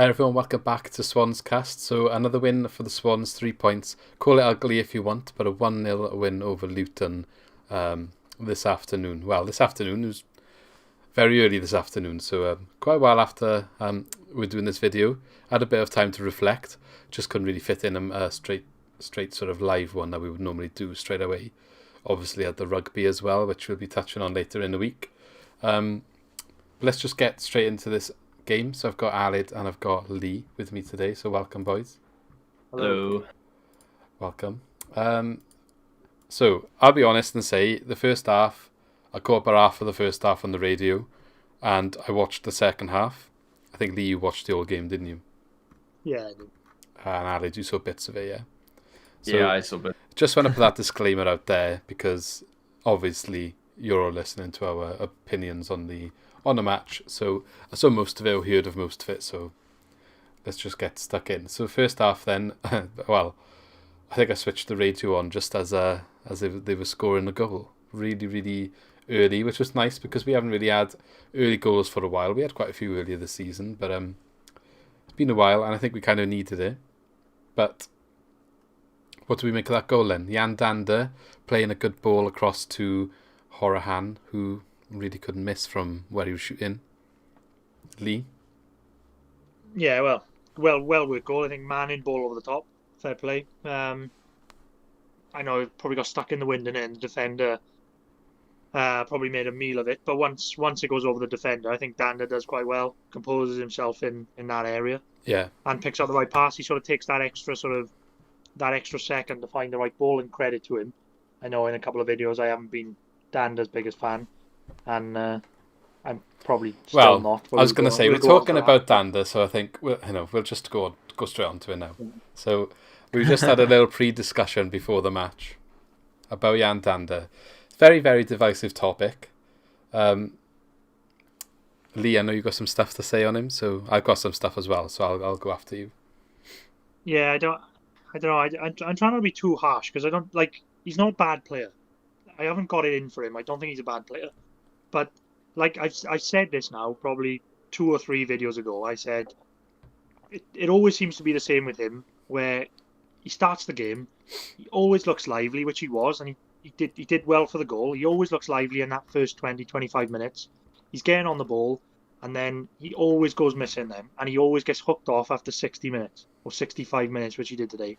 Hi everyone, welcome back to Swans Cast. So another win for the Swans, 3 points. Call it ugly if you want, but a 1-0 win over Luton this afternoon. Well, this afternoon, it was very early this afternoon, so quite a while after we're doing this video. I had a bit of time to reflect, just couldn't really fit in a straight sort of live one that we would normally do straight away. Obviously had the rugby as well, which we'll be touching on later in the week. Let's just get straight into this game. So I've got Alid and I've got Lee with me today. So welcome, boys. Hello. Welcome. So I'll be honest and say the first half, I caught about half of the first half on the radio, and I watched the second half. I think Lee, you watched the whole game, didn't you? Yeah, I did. And Alid, you saw bits of it, yeah. So, yeah, I saw bits. Just want to put that disclaimer out there because obviously you're all listening to our opinions on the match. So I saw most of it or heard of most of it. So let's just get stuck in. So first half then, well, I think I switched the radio on just as they were scoring a goal. Really, really early, which was nice because we haven't really had early goals for a while. We had quite a few earlier this season, but it's been a while and I think we kind of needed it. But what do we make of that goal then? Yan Dhanda playing a good ball across to Horahan, who really couldn't miss from where he was shooting. Lee? Yeah, well worked goal. I think Manning ball over the top. Fair play. I know it probably got stuck in the wind and then the defender probably made a meal of it. But once it goes over the defender, I think Dhanda does quite well. Composes himself in that area. Yeah. And picks out the right pass. He sort of takes that extra second to find the right ball, and credit to him. I know in a couple of videos I haven't been Dhanda's biggest fan, and I'm probably still not. I was going to say we're talking about Dhanda, so I think we'll just go straight on to it now. So we just had a little pre-discussion before the match about Yan Dhanda. Very, very divisive topic. Lee, I know you've got some stuff to say on him, so I've got some stuff as well. So I'll go after you. Yeah, I don't know. I'm trying not to be too harsh because I don't like. He's not a bad player. I haven't got it in for him. I don't think he's a bad player. But like I said this now, probably 2 or 3 videos ago, I said it always seems to be the same with him, where he starts the game, he always looks lively, which he was, and he did well for the goal. He always looks lively in that first 20, 25 minutes. He's getting on the ball, and then he always goes missing them, and he always gets hooked off after 60 minutes or 65 minutes, which he did today.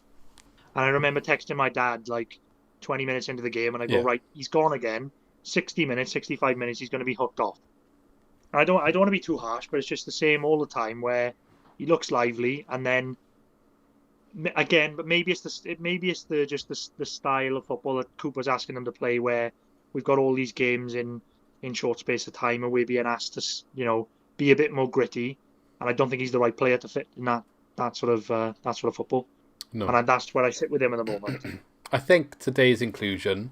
And I remember texting my dad like 20 minutes into the game, and I go, right, he's gone again. 60 minutes, 65 minutes, he's going to be hooked off. And I don't want to be too harsh, but it's just the same all the time, where he looks lively, and then again, but maybe it's the style of football that Cooper's asking them to play, where we've got all these games in short space of time, and we're being asked to be a bit more gritty. And I don't think he's the right player to fit in that sort of football. No. And that's where I sit with him at the moment. I think today's inclusion,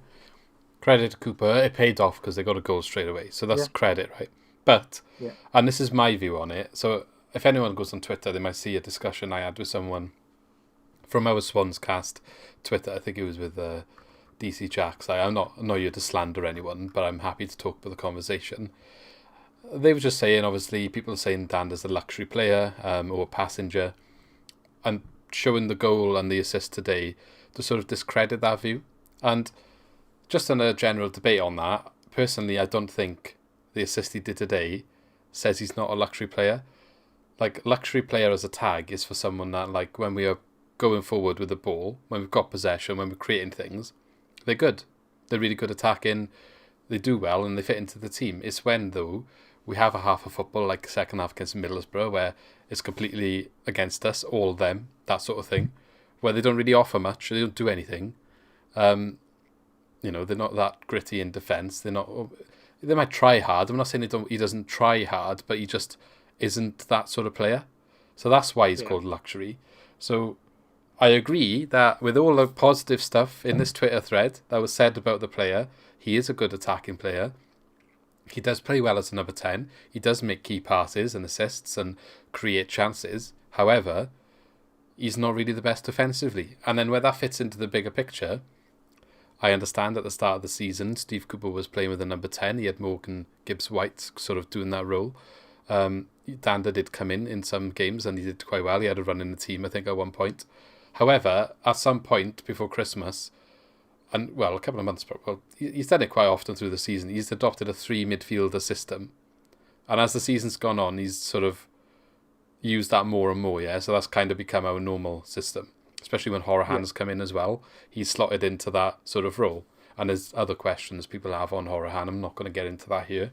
credit to Cooper, it paid off because they got a goal straight away. So that's credit, right? But, and this is my view on it. So if anyone goes on Twitter, they might see a discussion I had with someone from our Swans Cast Twitter. I think it was with DC Jacks. I'm not here to slander anyone, but I'm happy to talk about the conversation. They were just saying, obviously, people are saying Dhanda's a luxury player or a passenger, and showing the goal and the assist today to sort of discredit that view. And just on a general debate on that, personally, I don't think the assist he did today says he's not a luxury player. Like, luxury player as a tag is for someone that, like, when we are going forward with the ball, when we've got possession, when we're creating things, they're good. They're really good attacking. They do well and they fit into the team. It's when, though, we have a half of football, like second half against Middlesbrough, where it's completely against us, all them, that sort of thing, where they don't really offer much, they don't do anything. They're not that gritty in defence. They might try hard. I'm not saying he doesn't try hard, but he just isn't that sort of player. So that's why he's called luxury. So I agree that with all the positive stuff in this Twitter thread that was said about the player, he is a good attacking player. He does play well as a number 10. He does make key passes and assists and create chances. However, he's not really the best defensively. And then where that fits into the bigger picture, I understand at the start of the season, Steve Cooper was playing with a number 10. He had Morgan Gibbs-White sort of doing that role. Dhanda did come in some games and he did quite well. He had a run in the team, I think, at one point. However, at some point before Christmas, and well, a couple of months, well, he's done it quite often through the season. He's adopted a 3 midfielder system, and as the season's gone on, he's sort of used that more and more. Yeah, so that's kind of become our normal system, especially when Horahan's come in as well. He's slotted into that sort of role. And there's other questions people have on Horahan. I'm not going to get into that here.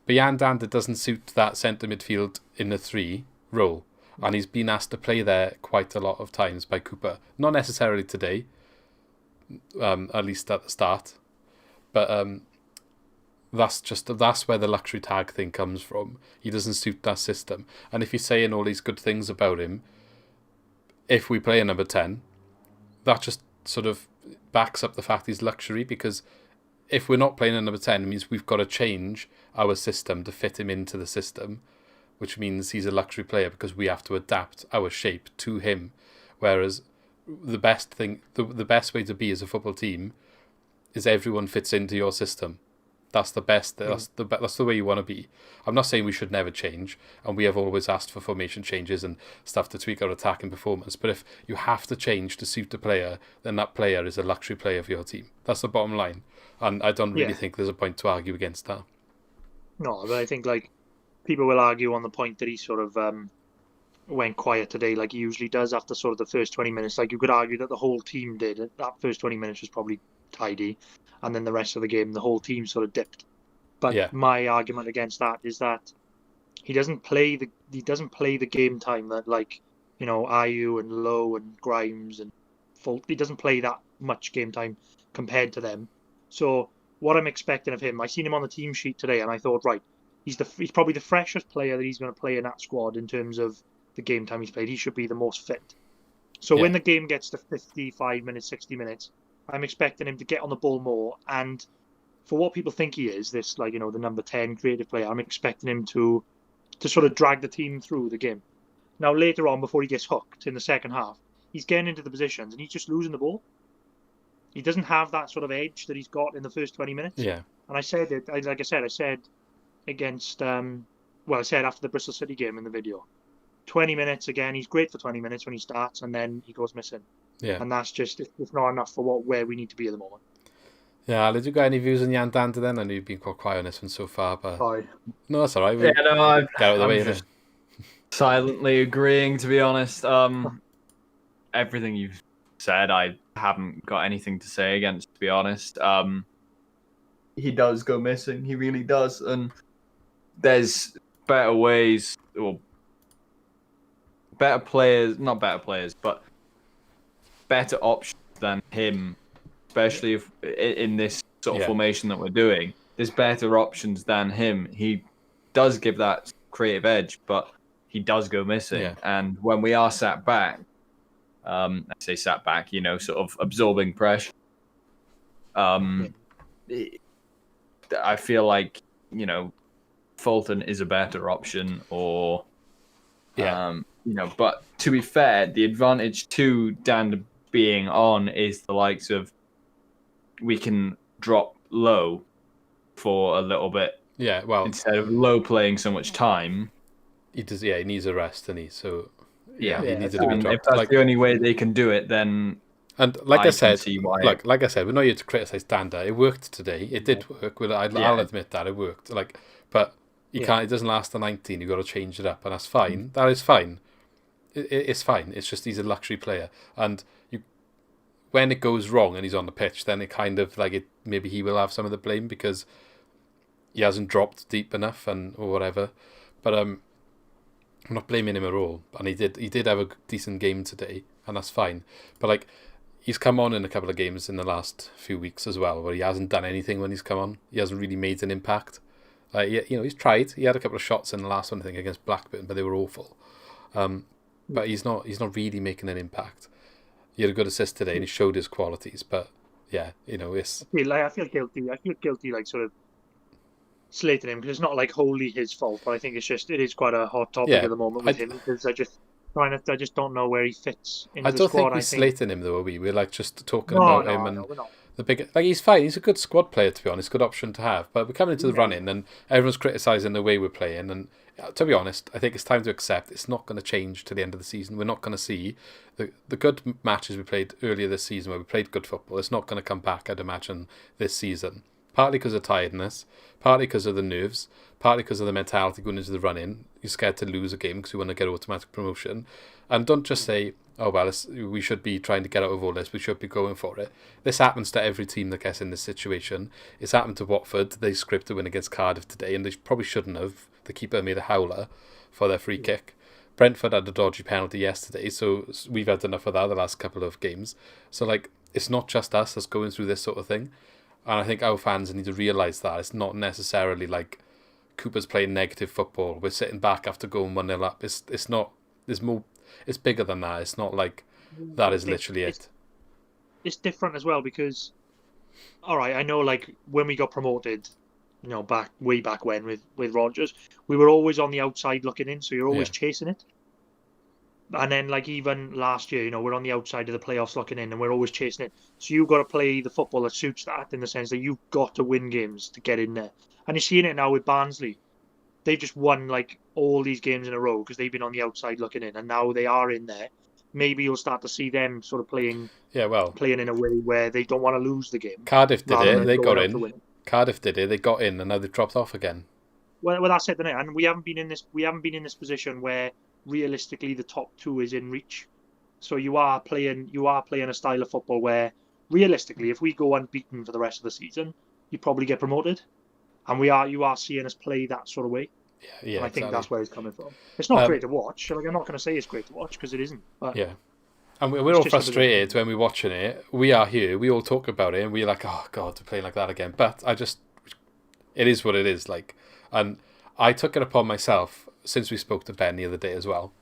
But Yan Dhanda doesn't suit that centre midfield in the 3 role, and he's been asked to play there quite a lot of times by Cooper. Not necessarily today, at least at the start, but that's where the luxury tag thing comes from. He doesn't suit that system, and if you're saying all these good things about him, if we play a number 10, that just sort of backs up the fact he's luxury, because if we're not playing a number 10, it means we've got to change our system to fit him into the system, which means he's a luxury player because we have to adapt our shape to him. Whereas the best way to be as a football team is everyone fits into your system. That's the best. That's the way you want to be. I'm not saying we should never change, and we have always asked for formation changes and stuff to tweak our attacking performance. But if you have to change to suit the player, then that player is a luxury player for your team. That's the bottom line, and I don't really think there's a point to argue against that. No, but I think like people will argue on the point that he sort of went quiet today, like he usually does after sort of the first 20 minutes. Like you could argue that the whole team did. That first 20 minutes was probably tidy, and then the rest of the game, the whole team sort of dipped. But my argument against that is that he doesn't play the game time that, like, you know, Ayew and Lowe and Grimes and Fulton. He doesn't play that much game time compared to them. So what I'm expecting of him, I seen him on the team sheet today, and I thought, right, he's probably the freshest player that he's going to play in that squad in terms of the game time he's played. He should be the most fit. So when the game gets to 55 minutes, 60 minutes, I'm expecting him to get on the ball more, and for what people think he is, this, like, you know, the number 10 creative player, I'm expecting him to sort of drag the team through the game. Now, later on, before he gets hooked in the second half, he's getting into the positions and he's just losing the ball. He doesn't have that sort of edge that he's got in the first 20 minutes. Yeah. And I said it, like I said against, I said after the Bristol City game in the video, 20 minutes again, he's great for 20 minutes when he starts, and then he goes missing. Yeah. And that's just, it's not enough for where we need to be at the moment. Yeah, did you got any views on Yan Dhanda then? I know you've been quite quiet on this one so far, but... Sorry. No, that's all right. Get out of the way. Just silently agreeing, to be honest. Everything you've said, I haven't got anything to say against, to be honest. He does go missing. He really does. And there's better ways, or better players, not better players, but better options than him, especially if in this sort of formation that we're doing. There's better options than him. He does give that creative edge, but he does go missing. Yeah. And when we are sat back, I say sat back, you know, sort of absorbing pressure, I feel like, you know, Fulton is a better option, or, you know, but to be fair, the advantage to Dan being on is the likes of, we can drop Low for a little bit. Yeah, well, instead of Low playing so much time, he does. Yeah, he needs a rest, and he needs to be dropped. If that's the only way they can do it, then like I said, we're not here to criticize Dhanda. It worked today. It did work. I'll admit that it worked. But you can't. It doesn't last the 19. You've got to change it up, and that's fine. That is fine. It's fine. It's just he's a luxury player, and when it goes wrong and he's on the pitch, then it kind of maybe he will have some of the blame because he hasn't dropped deep enough or whatever. But I'm not blaming him at all. And he did have a decent game today, and that's fine. But he's come on in a couple of games in the last few weeks as well, where he hasn't done anything when he's come on. He hasn't really made an impact. He's tried. He had a couple of shots in the last one, I think, against Blackburn, but they were awful. But he's not really making an impact. He had a good assist today, and he showed his qualities. But it's. I feel guilty. Sort of slating him, because it's not wholly his fault. But I think it is quite a hot topic at the moment with him, because I just don't know where he fits into the squad. I don't think we're slating him though. We're just talking about him, and the big, like, he's fine. He's a good squad player, to be honest, good option to have. But we're coming into the run-in, and everyone's criticising the way we're playing. And to be honest, I think it's time to accept it's not going to change to the end of the season. We're not going to see the good matches we played earlier this season where we played good football. It's not going to come back, I'd imagine, this season. Partly because of tiredness, partly because of the nerves, partly because of the mentality going into the run-in. You're scared to lose a game because you want to get automatic promotion. And don't just say, oh, well, we should be trying to get out of all this, we should be going for it. This happens to every team that gets in this situation. It's happened to Watford. They scripted a win against Cardiff today, and they probably shouldn't have. The keeper made a howler for their free kick. Brentford had a dodgy penalty yesterday, so we've had enough of that the last couple of games. So, like, it's not just us that's going through this sort of thing. And I think our fans need to realise that. It's not necessarily like Cooper's playing negative football. We're sitting back after going 1-0 up. It's not... There's more... It's bigger than that. It's not like that is literally it. It's different as well because, all right, I know, like, when we got promoted, you know, way back when with Rodgers, we were always on the outside looking in, so you're always chasing it. And then, like, even last year, you know, we're on the outside of the playoffs looking in, and we're always chasing it. So you've got to play the football that suits that, in the sense that you've got to win games to get in there. And you're seeing it now with Barnsley. They've just won, like, all these games in a row because they've been on the outside looking in, and now they are in there. Maybe you'll start to see them sort of playing in a way where they don't want to lose the game. Cardiff did it. They got in. Cardiff did it. They got in, and now they've dropped off again. Well, that's it, and we haven't been in this position where realistically the top two is in reach. So you are playing a style of football where realistically, if we go unbeaten for the rest of the season, you probably get promoted. And you are seeing us play that sort of way. Yeah, I think that's where it's coming from. It's not great to watch. Like, I'm not going to say it's great to watch because it isn't. But yeah, and we're all frustrated when we're watching it. We are here. We all talk about it, and we're like, "Oh God, we're playing like that again." But it is what it is. Like, and I took it upon myself since we spoke to Ben the other day as well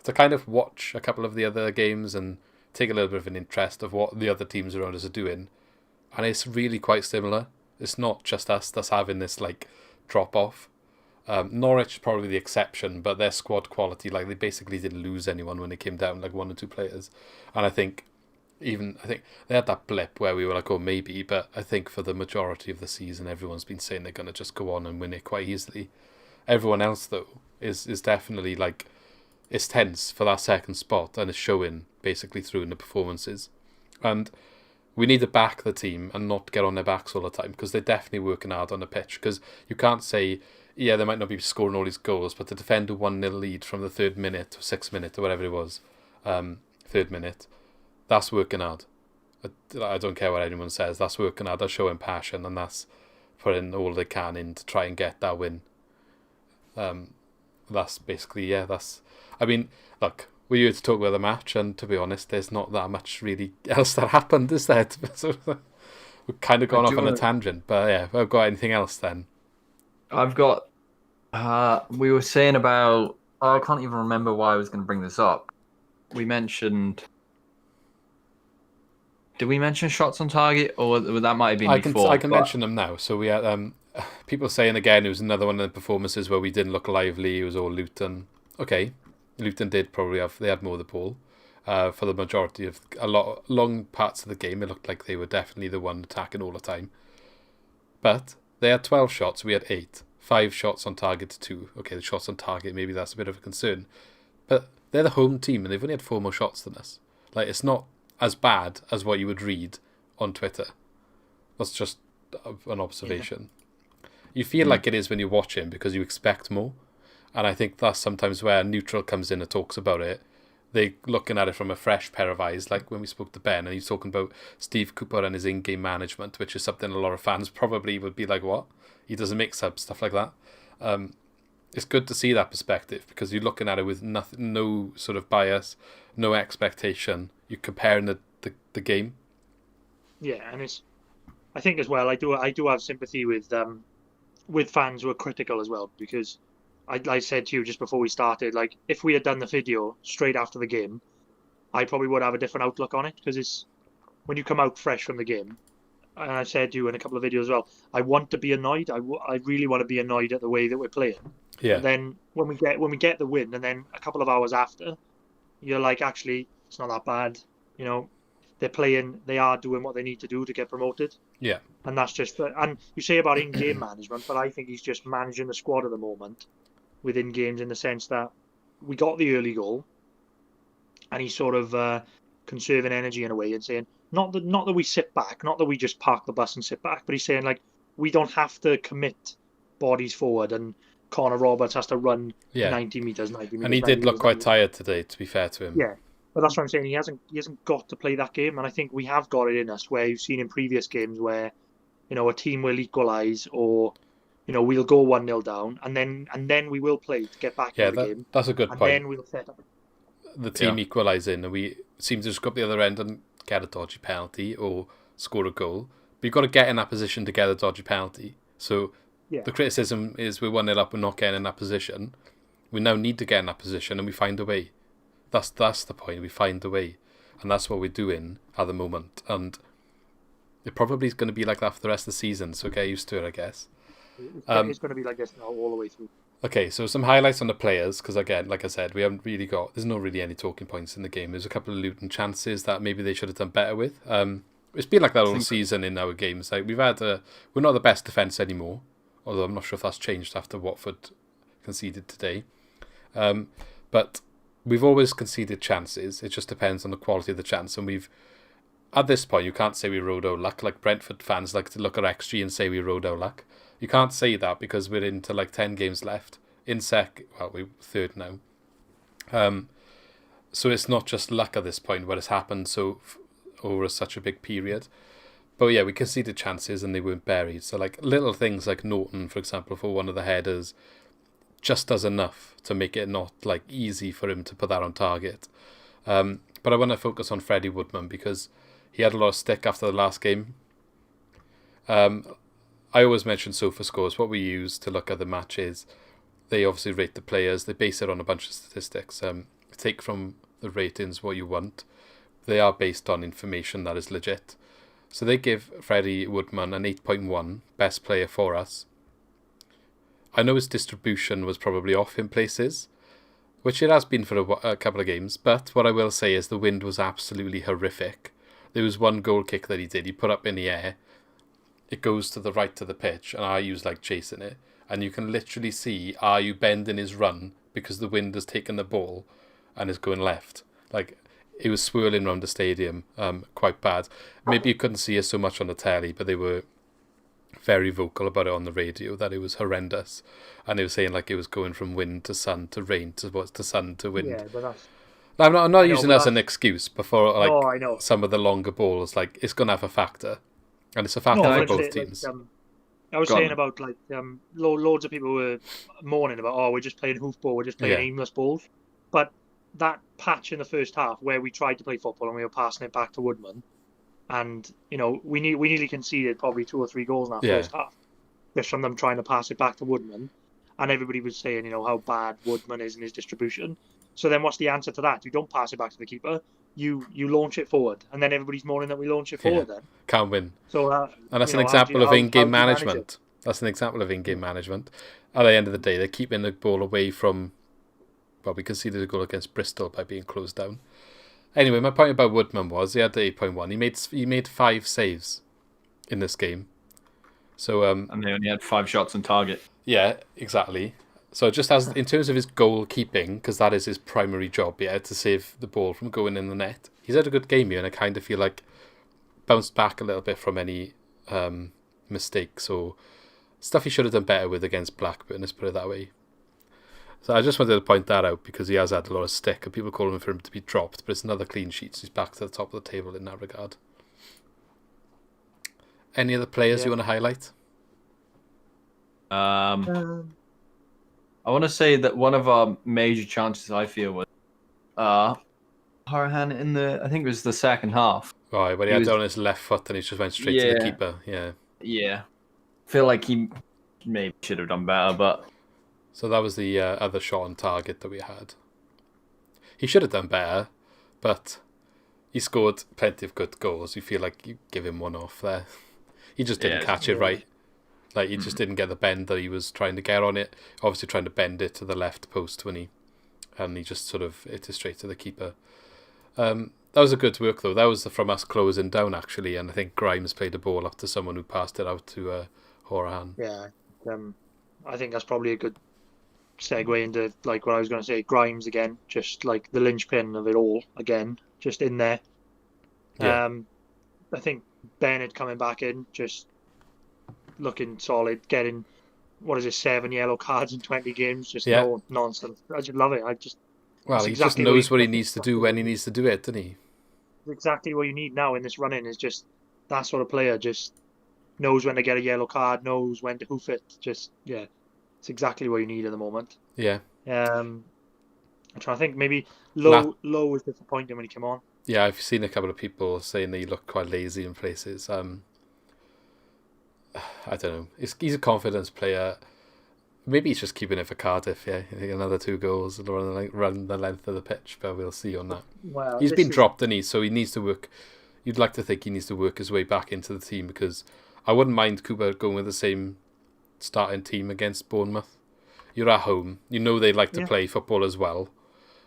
to kind of watch a couple of the other games and take a little bit of an interest of what the other teams around us are doing, and it's really quite similar. It's not just us that's having this like drop off. Norwich is probably the exception, but their squad quality, like, they basically didn't lose anyone when it came down, like 1 or 2 players. And I think they had that blip where we were like, oh, maybe, but I think for the majority of the season, everyone's been saying they're going to just go on and win it quite easily. Everyone else, though, is definitely like, it's tense for that second spot, and it's showing basically through in the performances. And we need to back the team and not get on their backs all the time, because they're definitely working hard on the pitch. Because you can't say, yeah, they might not be scoring all these goals, but to defend a 1-0 lead from the 3rd minute or 6th minute or whatever it was, 3rd minute, that's working hard. I don't care what anyone says. That's working hard. That's showing passion, and that's putting all they can in to try and get that win. That's basically, I mean, look, we're here to talk about the match, and to be honest, there's not that much really else that happened, is there? So we've kind of gone off on a tangent, but yeah, if I've got anything else then. I've got, we were saying about, I can't even remember why I was going to bring this up. We mentioned, did we mention shots on target, or that might have been before? I can mention them now. So we had people saying again, it was another one of the performances where we didn't look lively, it was all Luton. Okay, Luton did probably they had more of the ball. For the majority of long parts of the game, it looked like they were definitely the one attacking all the time. But they had 12 shots, we had 8. 5 shots on target to 2. Okay, the shots on target, maybe that's a bit of a concern. But they're the home team, and they've only had 4 more shots than us. Like, it's not as bad as what you would read on Twitter. That's just an observation. Yeah. You feel like it is when you're watching because you expect more. And I think that's sometimes where neutral comes in and talks about it. They're looking at it from a fresh pair of eyes, like when we spoke to Ben, and he's talking about Steve Cooper and his in-game management, which is something a lot of fans probably would be like, what? He doesn't mix up stuff like that. It's good to see that perspective, because you're looking at it with no sort of bias, no expectation. You're comparing the game. Yeah, and I think as well, I do have sympathy with fans who are critical as well, because I said to you just before we started, like, if we had done the video straight after the game, I probably would have a different outlook on it, because it's when you come out fresh from the game, and I said to you in a couple of videos as well, I want to be annoyed. I really want to be annoyed at the way that we're playing. Yeah. And then when we get the win, and then a couple of hours after, you're like, actually, it's not that bad. You know, they are doing what they need to do to get promoted. Yeah. And that's just, and you say about in-game management, but I think he's just managing the squad at the moment within games in the sense that we got the early goal, and he's sort of conserving energy in a way and saying, not that we sit back, not that we just park the bus and sit back, but he's saying like we don't have to commit bodies forward, and Connor Roberts has to run 90 meters. And he did look quite tired today, to be fair to him. Yeah. But that's what I'm saying. He hasn't got to play that game, and I think we have got it in us. Where you've seen in previous games where, a team will equalise, or we'll go 1-0 down, and then we will play to get back in the game. That's a good point. And then we'll set up the team equalising, and we seem to just go up the other end and get a dodgy penalty or score a goal. But you've got to get in that position to get a dodgy penalty. So the criticism is we're 1-0 up, we're not getting in that position. We now need to get in that position, and we find a way. That's the point. We find a way, and that's what we're doing at the moment. And it probably is going to be like that for the rest of the season. So get used to it, I guess. It's going to be like this now all the way through. Okay, so some highlights on the players, because again, like I said, we haven't really got. There's not really any talking points in the game. There's a couple of Luton chances that maybe they should have done better with. It's been like that all season in our games. Like we're not the best defence anymore. Although I'm not sure if that's changed after Watford conceded today. But we've always conceded chances. It just depends on the quality of the chance. And at this point, you can't say we rode our luck. Like Brentford fans like to look at XG and say we rode our luck. You can't say that because we're into like 10 games left. We're third now. So it's not just luck at this point where it's happened over such a big period. But yeah, we conceded chances and they weren't buried. So like little things like Norton, for example, for one of the headers, just does enough to make it not like easy for him to put that on target. But I want to focus on Freddie Woodman because he had a lot of stick after the last game. I always mention SofaScores. What we use to look at the matches, they obviously rate the players. They base it on a bunch of statistics. Take from the ratings what you want. They are based on information that is legit. So they give Freddie Woodman an 8.1, best player for us. I know his distribution was probably off in places, which it has been for a couple of games, but what I will say is the wind was absolutely horrific. There was one goal kick that he did. He put up in the air. It goes to the right of the pitch, and Ayu's like chasing it. And you can literally see Ayu bending his run because the wind has taken the ball and is going left. Like, it was swirling around the stadium, quite bad. Maybe you couldn't see it so much on the telly, but they were very vocal about it on the radio, that it was horrendous. And they were saying like it was going from wind to sun to rain to sun to wind. Yeah, but that's... I'm not using that as an excuse, but for like some of the longer balls, like it's going to have a factor. And it's a factor for both teams. I was saying about like loads of people were moaning about, we're just playing hoofball, we're just playing aimless balls. But that patch in the first half where we tried to play football and we were passing it back to Woodman, and we nearly conceded probably 2 or 3 goals in that first half, just from them trying to pass it back to Woodman, and everybody was saying how bad Woodman is in his distribution. So then what's the answer to that? You don't pass it back to the keeper. You launch it forward, and then everybody's moaning that we launch it forward. Then can't win. So and that's an example of in-game management. That's an example of in-game management. At the end of the day, they're keeping the ball away from. Well, we conceded a goal against Bristol by being closed down. Anyway, my point about Woodman was he had the 8.1. He made 5 saves in this game. So and they only had 5 shots on target. Yeah, exactly. So just as in terms of his goalkeeping, because that is his primary job, to save the ball from going in the net. He's had a good game here, and I kind of feel like bounced back a little bit from any mistakes or stuff he should have done better with against Blackburn, let's put it that way. So I just wanted to point that out because he has had a lot of stick and people calling for him to be dropped, but it's another clean sheet, so he's back to the top of the table in that regard. Any other players you want to highlight? I want to say that one of our major chances, I feel, was Harahan in I think it was the second half. Right, when he had it on his left foot and he just went straight to the keeper. Yeah. I feel like he maybe should have done better, but... So that was the other shot on target that we had. He should have done better, but he scored plenty of good goals. You feel like you give him one off there. He just didn't catch it right. Like, he just didn't get the bend that he was trying to get on it. Obviously trying to bend it to the left post and he just sort of hit it straight to the keeper. That That was a good work though. That was from us closing down actually, and I think Grimes played the ball up to someone who passed it out to Horahan. Yeah, I think that's probably a good segue into like what I was going to say. Grimes again, just like the linchpin of it all again, just in there. Yeah. I think Bennett coming back in, just looking solid, getting 7 yellow cards in 20 games, just no nonsense. I just love it. He just knows what he needs to do when he needs to do it, doesn't he? Exactly what you need now in this run-in is just that sort of player. Just knows when to get a yellow card, knows when to hoof it. Just it's exactly what you need at the moment. Yeah. I'm trying to think. Maybe Lowe was disappointing when he came on. Yeah, I've seen a couple of people saying that he looked quite lazy in places. I don't know. He's a confidence player. Maybe he's just keeping it for Cardiff. Yeah, another 2 goals and run the length of the pitch, but we'll see on that. Well, he's been dropped, and so he needs to work. You'd like to think he needs to work his way back into the team, because I wouldn't mind Cooper going with the same starting team against Bournemouth. You're at home. You know they like to play football as well,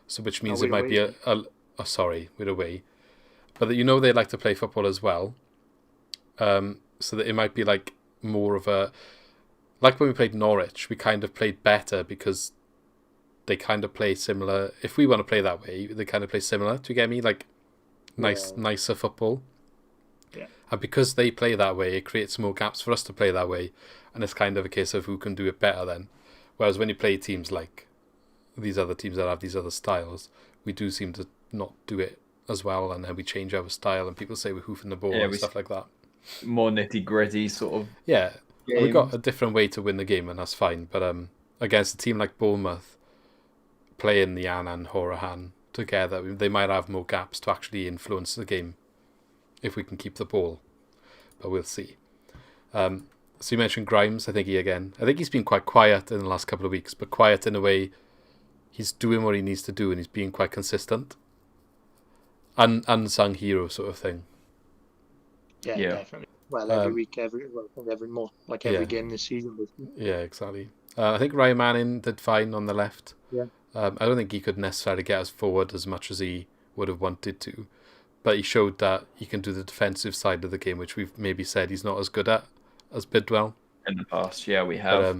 so which means it might be we're away, but that they like to play football as well. So that it might be like more of a, like when we played Norwich, we kind of played better because they kind of play similar. If we want to play that way, they kind of play similar. Do you get me? Like nicer football. Yeah. And because they play that way, it creates more gaps for us to play that way, and it's kind of a case of who can do it better then. Whereas when you play teams like these other teams that have these other styles, we do seem to not do it as well, and then we change our style, and people say we're hoofing the ball and stuff like that. More nitty gritty sort of. Yeah, we got a different way to win the game, and that's fine. But against a team like Bournemouth, playing Yan and Horahan together, they might have more gaps to actually influence the game if we can keep the ball. But we'll see. So you mentioned Grimes. I think he's been quite quiet in the last couple of weeks, but quiet in a way he's doing what he needs to do, and he's being quite consistent. Unsung hero sort of thing. Yeah, definitely. Well, every week, every game this season. Yeah, exactly. I think Ryan Manning did fine on the left. Yeah. I don't think he could necessarily get us forward as much as he would have wanted to, but he showed that he can do the defensive side of the game, which we've maybe said he's not as good at as Bidwell. In the past, yeah, we have. But,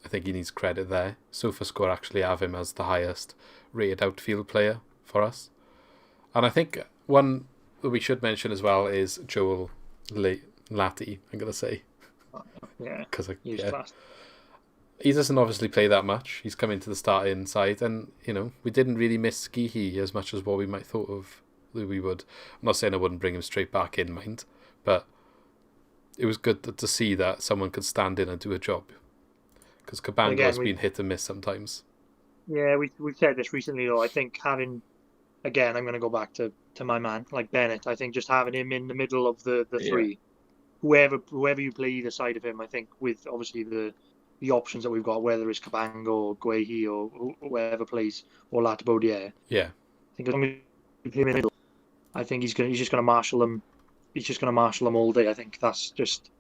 I think he needs credit there. SofaScore actually have him as the highest rated outfield player for us. And I think one that we should mention as well is Joel Latty, I'm going to say. Yeah, because class. He doesn't obviously play that much. He's come into the starting side, and we didn't really miss Skihi as much as what we might thought of that we would. I'm not saying I wouldn't bring him straight back in, mind, but it was good to see that someone could stand in and do a job, because Cabango has been hit and miss sometimes. Yeah, we've said this recently though. I think having, again, I'm going to go back to my man like Bennett. I think just having him in the middle of the three, whoever you play either side of him, I think with obviously the options that we've got, whether it's Cabango or Guehi or whoever plays, or Latibodiere. Yeah. I think as long as you put him in the middle, I think he's just going to marshal them. He's just going to marshal them all day. I think that's just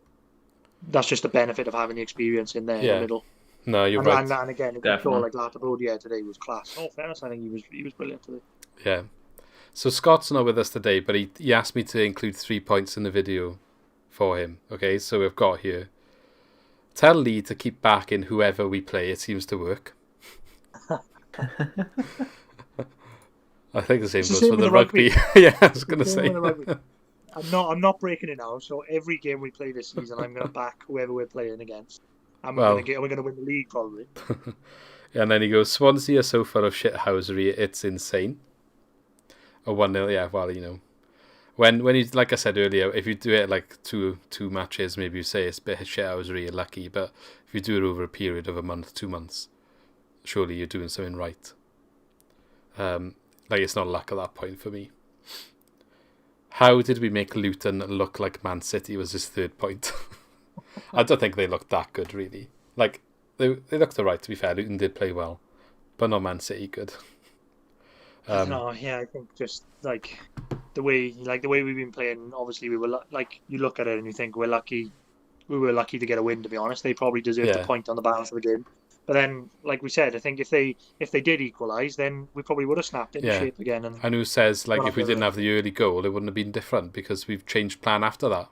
the benefit of having the experience in there in the middle. No, you're right. And again, if you saw like Latibodiere today was class. Oh, fairness, I think he was brilliant today. Yeah. So Scott's not with us today, but he asked me to include 3 points in the video for him. Okay, so we've got here. Tell Lee to keep backing whoever we play. It seems to work. I think the same goes for the rugby. Yeah, I was going to say. I'm not breaking it now. So every game we play this season, I'm going to back whoever we're playing against. And we're going to win the league probably. And then he goes, Swansea are so full of shithousery, it's insane. Or 1-0, yeah. Well, when you, like I said earlier, if you do it like two matches, maybe you say it's a bit of shithousery, you're lucky. But if you do it over a period of a month, 2 months, surely you're doing something right. Like it's not luck at that point for me. How did we make Luton look like Man City was his 3rd point. I don't think they looked that good, really. Like, they looked alright, to be fair. Luton did play well, but not Man City good. I think just like the way we've been playing. Obviously, we were you look at it and you think we're lucky. We were lucky to get a win. To be honest, they probably deserved the point on the balance of the game. But then, like we said, I think if they did equalise, then we probably would have snapped into shape again. And who says, like, if we didn't have the early goal, it wouldn't have been different because we've changed plan after that.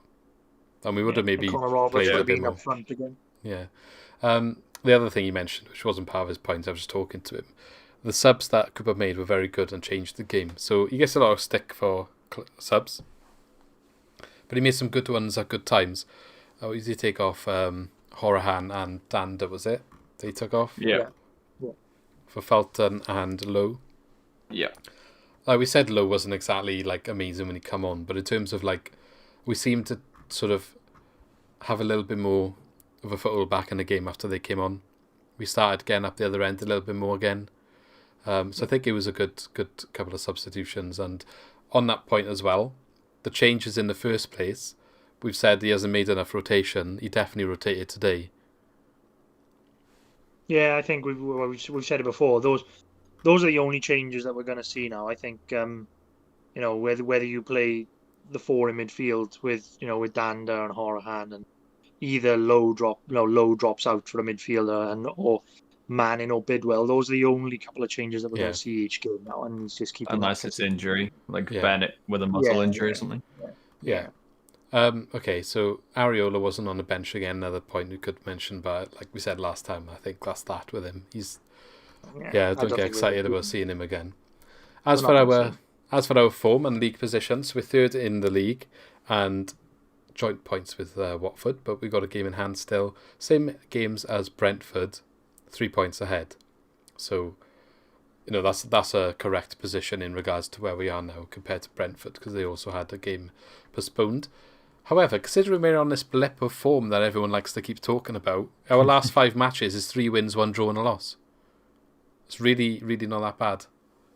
And we would have maybe Conor Roberts played would a have bit been more. up front again. Yeah. The other thing he mentioned, which wasn't part of his point, I was just talking to him, the subs that Cooper made were very good and changed the game. So he gets a lot of stick for subs. But he made some good ones at good times. Oh, did he take off Horahan and Dhanda, was it? They took off? Yeah. For Felton and Lowe. Yeah. Like we said, Lowe wasn't exactly like amazing when he come on, but in terms of like, we seemed to sort of have a little bit more of a foothold back in the game after they came on. We started getting up the other end a little bit more again. So I think it was a good couple of substitutions. And on that point as well, the changes in the first place, we've said he hasn't made enough rotation. He definitely rotated today. Yeah, I think we've said it before. Those are the only changes that we're going to see now. I think whether you play the four in midfield with Dhanda and Horahan, and either Lowe drops out for a midfielder or Manning or Bidwell. Those are the only couple of changes that we're going to see each game now, and he's just keeping unless it's injury, like Bennett with a muscle injury or something. Yeah. Okay, so Areola wasn't on the bench again. Another point we could mention, but like we said last time, I think that's that with him. I don't get excited about seeing him again. As for our form and league positions, we're third in the league and joint points with Watford, but we've got a game in hand still. Same games as Brentford, 3 points ahead. So, that's a correct position in regards to where we are now compared to Brentford, because they also had a game postponed. However, considering we're on this blip of form that everyone likes to keep talking about, our last 5 matches is 3 wins, 1 draw and a loss. It's really, really not that bad.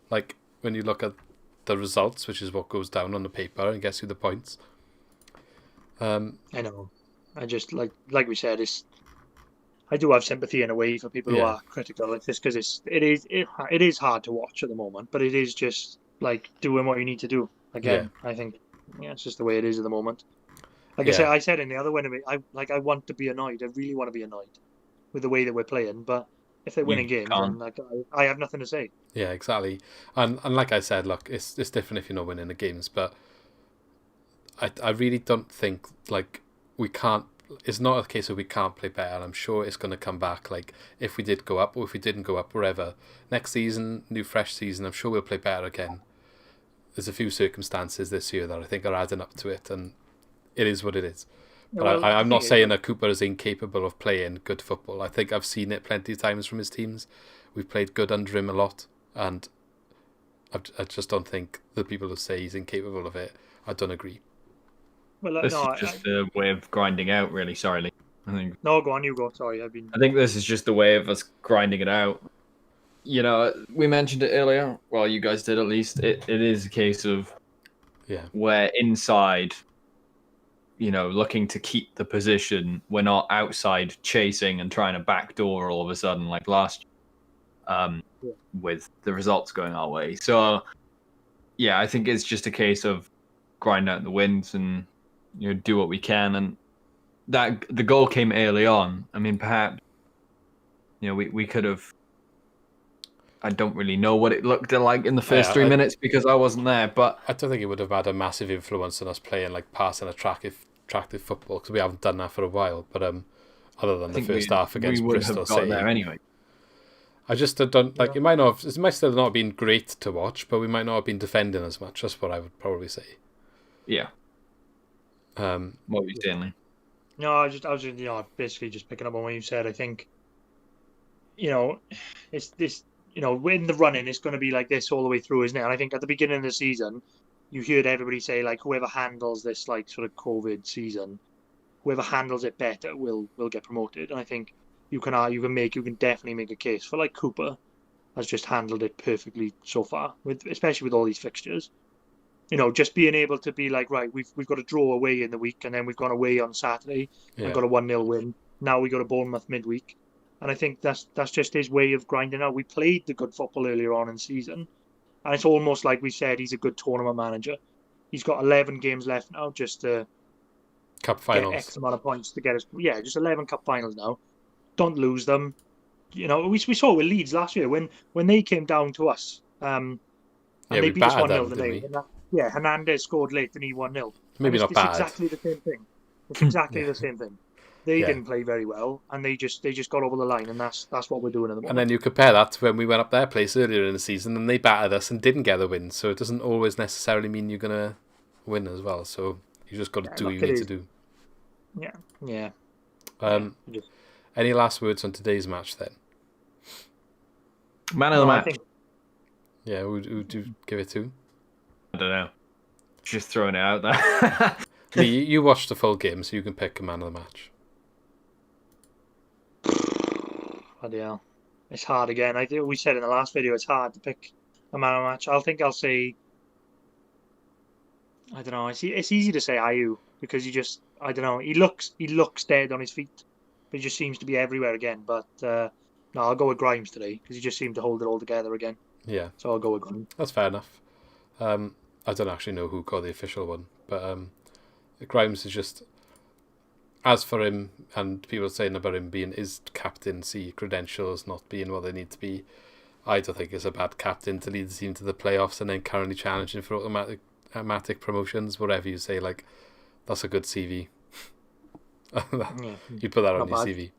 Like, when you look at the results, which is what goes down on the paper and gets you the points. I know. I just, like we said, I do have sympathy in a way for people who are critical like this, because it is hard to watch at the moment, but it is just like doing what you need to do. Again, I think it's just the way it is at the moment. Like I said in the other one, I want to be annoyed. I really want to be annoyed with the way that we're playing, but if they're winning games, then I have nothing to say. Yeah, exactly. And like I said, look, it's different if you're not winning the games, but I really don't think like we can't. It's not a case of we can't play better. I'm sure it's going to come back. Like if we did go up or if we didn't go up, wherever next season, new fresh season, I'm sure we'll play better again. There's a few circumstances this year that I think are adding up to it, and it is what it is. But I'm not saying that Cooper is incapable of playing good football. I think I've seen it plenty of times from his teams. We've played good under him a lot, and I just don't think the people who say he's incapable of it, I don't agree. Well, this is just a way of grinding out, really. Sorry, Lee. I think. No, go on, you go. Sorry, I think this is just a way of us grinding it out. We mentioned it earlier. Well, you guys did at least. It is a case of we're inside, looking to keep the position. We're not outside chasing and trying to backdoor all of a sudden like last year, with the results going our way. So, I think it's just a case of grinding out the wins and do what we can. And that the goal came early on. I mean, perhaps we could have. I don't really know what it looked like in the first 3 minutes because I wasn't there, but I don't think it would have had a massive influence on us playing like passing attractive football, because we haven't done that for a while. But other than the first half against Bristol City, there anyway. I just don't like. It might still not have been great to watch, but we might not have been defending as much. That's what I would probably say. Yeah. What were you saying? No, I was basically just picking up on what you said. I think, it's this. In the running, it's going to be like this all the way through, isn't it? And I think at the beginning of the season, you heard everybody say, like, whoever handles this, like, sort of COVID season, whoever handles it better will get promoted. And I think you can definitely make a case for, like, Cooper has just handled it perfectly so far, especially with all these fixtures. Just being able to be like, right, we've got a draw away in the week, and then we've gone away on Saturday and got a 1-0 win. Now we got a Bournemouth midweek. And I think that's just his way of grinding out. We played the good football earlier on in the season, and it's almost like we said he's a good tournament manager. He's got 11 games left now just to cup finals. Get X amount of points to get us. Yeah, just 11 cup finals now. Don't lose them. you know, we saw with Leeds last year when they came down to us. And Yeah, they we beat us battered 1-0, them, didn't didn't they? Yeah, Hernandez scored late and he 1-0. Maybe not it's bad. exactly the same thing. It's exactly Yeah. the same thing. They Yeah. didn't play very well, and they just got over the line, and that's what we're doing at the moment. And then you compare that to when we went up their place earlier in the season and they battered us and didn't get the win. So it doesn't always necessarily mean you're going to win as well. So you just got to do what you need to do. Yeah. Any last words on today's match then? Man of the match. Yeah, who do you give it to? I don't know. Just throwing it out there. Lee, you watched the full game, so you can pick a man of the match. Bloody hell. It's hard again. I think we said in the last video it's hard to pick a man of the match. I'll say, I don't know. It's easy to say Ayew because I don't know. He looks dead on his feet, but he just seems to be everywhere again. But no, I'll go with Grimes today because he just seemed to hold it all together again. Yeah. So I'll go with Grimes. That's fair enough. I don't actually know who got the official one, but Grimes is just, as for him and people saying about him being his captaincy credentials not being what they need to be, I don't think it's a bad captain to lead the team to the playoffs and then currently challenging for automatic promotions, whatever you say. Like, that's a good CV. You put that on your CV.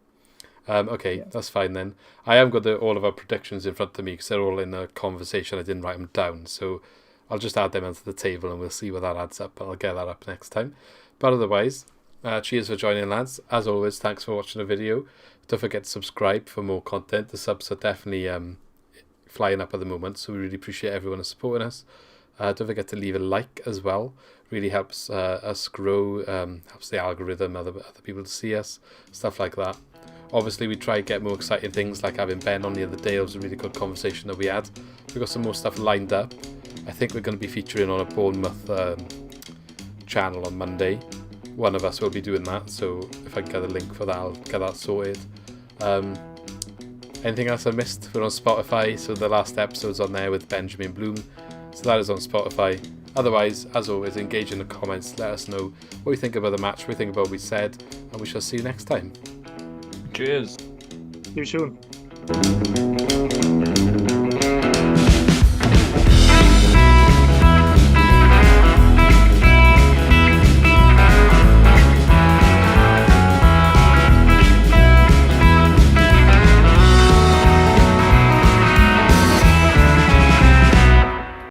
Okay, that's fine then. I haven't got all of our predictions in front of me because they're all in a conversation. I didn't write them down, so I'll just add them onto the table and we'll see where that adds up. I'll get that up next time. But otherwise, cheers for joining, lads. As always, thanks for watching the video. Don't forget to subscribe for more content. The subs are definitely flying up at the moment, so we really appreciate everyone who's supporting us. Don't forget to leave a like as well. Really helps us grow, helps the algorithm, other people to see us, stuff like that. Obviously, we try to get more exciting things like having Ben on the other day. It was a really good conversation that we had. We've got some more stuff lined up. I think we're going to be featuring on a Bournemouth channel on Monday. One of us will be doing that, so if I can get a link for that, I'll get that sorted. Anything else I missed? We're on Spotify, so the last episode's on there with Benjamin Bloom. So that is on Spotify. Otherwise, as always, engage in the comments. Let us know what you think about the match, what you think about what we said, and we shall see you next time. Cheers. See you soon.